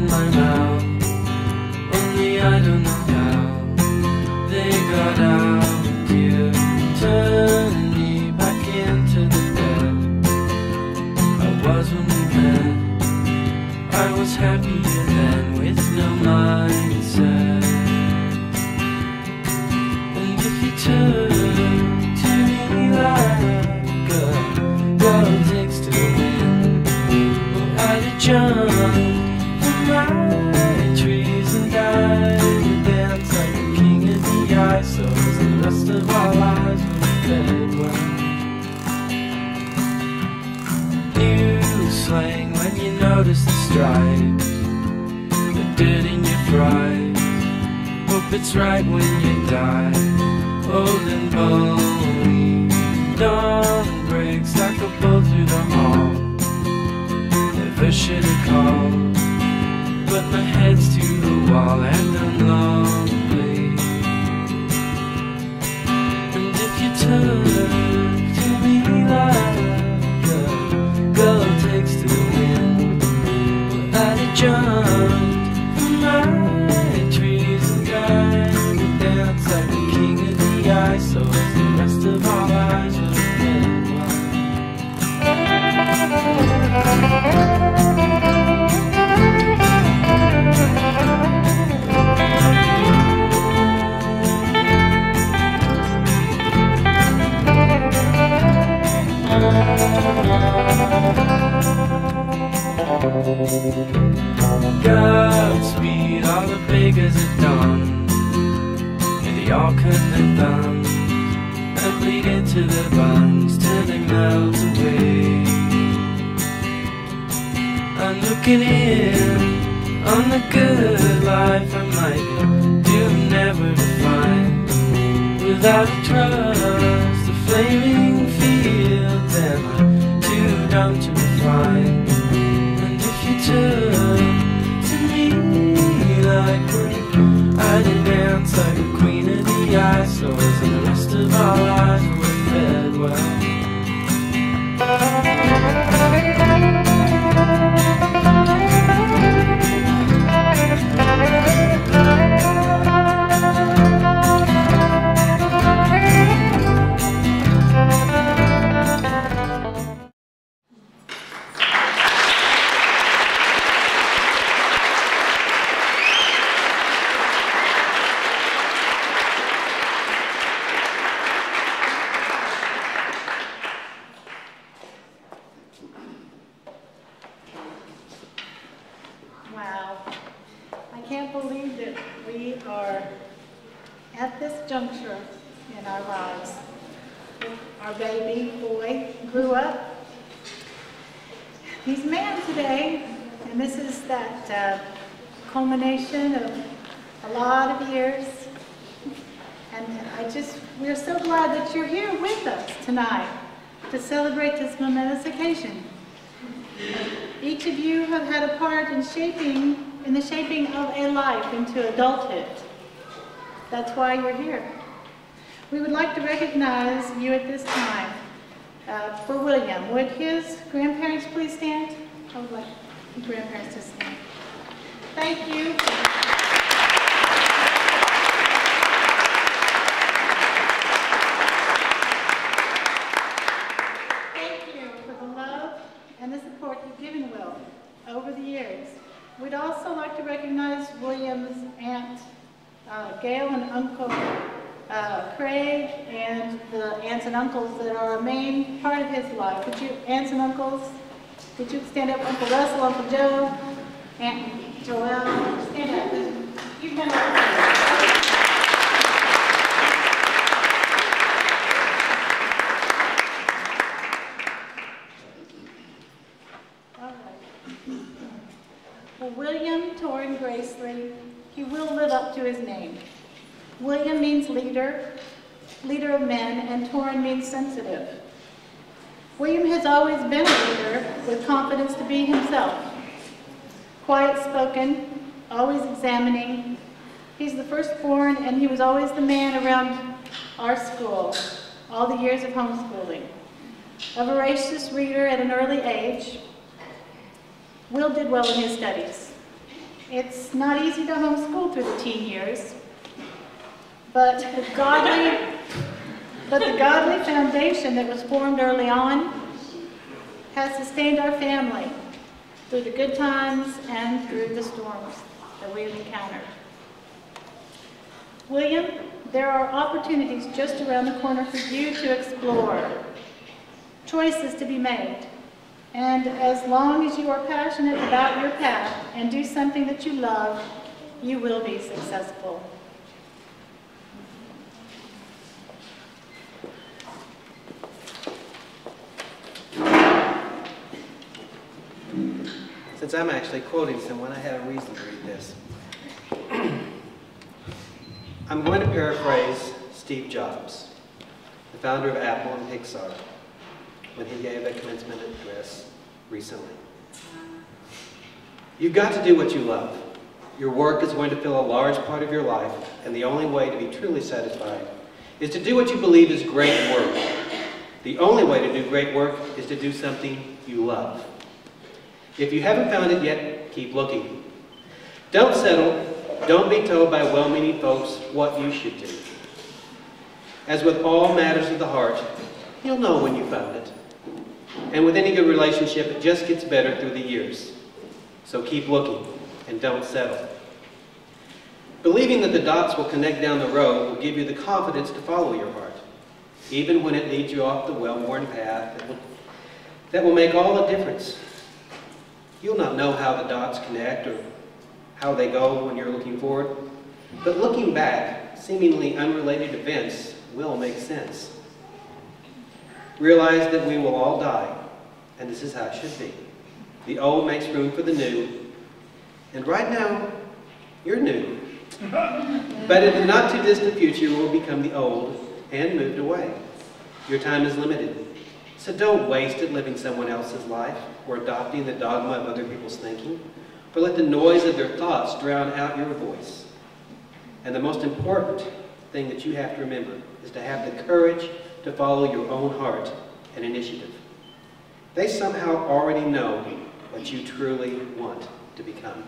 my mouth. Only I don't know how they got out. You turned me back into the bed I was when we met. I was happier then with no mindset. And if you turn to me like a girl takes to the wind, well, I'd have jumped from my trees and died and danced like a king of the ice. So as the rest of our lives were fed well. New slang when you notice the stripes, the dirt in your fries. Hope it's right when you die, old and bony. Dawn breaks like a bolt through the hall. Never should have called, but my head's to the wall and I'm lonely. And if you turn to me like a girl takes to the wind, well, I'd have jumped from my trees and died and danced like the king of the ice. So as the rest of our lives would have been one. Godspeed, all the beggars are done, and they all cut their thumbs and bleed into their buns till they melt away. I'm looking in on the good life I might do never to find, without a trust, the flaming fields, and I'm too dumb to refine. And if you turn to me like one, I'd dance like a queen of the ice. So as the rest of our lives were fed well. Wow, I can't believe that we are at this juncture in our lives. Our baby boy grew up. He's a man today, and this is that culmination of a lot of years. And we're so glad that you're here with us tonight to celebrate this momentous occasion. Each of you have had a part in the shaping of a life into adulthood. That's why you're here. We would like to recognize you at this time. For William, would his grandparents please stand? I would like the grandparents to stand. Thank you. And the support you've given Will over the years. We'd also like to recognize William's aunt, Gail, and Uncle Craig, and the aunts and uncles that are a main part of his life. Would you, aunts and uncles, would you stand up? Uncle Russell, Uncle Joe, Aunt Joelle, stand up. You've been Well, William Torrin Gracely, he will live up to his name. William means leader, leader of men, and Torrin means sensitive. William has always been a leader with confidence to be himself. Quiet-spoken, always examining. He's the firstborn, and he was always the man around our school, all the years of homeschooling. A voracious reader at an early age, Will did well in his studies. It's not easy to homeschool through the teen years, but the godly foundation that was formed early on has sustained our family through the good times and through the storms that we have encountered. William, there are opportunities just around the corner for you to explore, choices to be made. And as long as you are passionate about your path and do something that you love, you will be successful. Since I'm actually quoting someone, I have a reason to read this. I'm going to paraphrase Steve Jobs, the founder of Apple and Pixar, when he gave a commencement address recently. You've got to do what you love. Your work is going to fill a large part of your life, and the only way to be truly satisfied is to do what you believe is great work. The only way to do great work is to do something you love. If you haven't found it yet, keep looking. Don't settle. Don't be told by well-meaning folks what you should do. As with all matters of the heart, you'll know when you found it. And with any good relationship, it just gets better through the years. So keep looking and don't settle. Believing that the dots will connect down the road will give you the confidence to follow your heart, even when it leads you off the well-worn path that will make all the difference. You'll not know how the dots connect or how they go when you're looking forward, but looking back, seemingly unrelated events will make sense. Realize that we will all die, and this is how it should be. The old makes room for the new, and right now, you're new. But in the not too distant future, you will become the old and moved away. Your time is limited, so don't waste it living someone else's life or adopting the dogma of other people's thinking, or let the noise of their thoughts drown out your voice. And the most important thing that you have to remember is to have the courage to follow your own heart and initiative. They somehow already know what you truly want to become.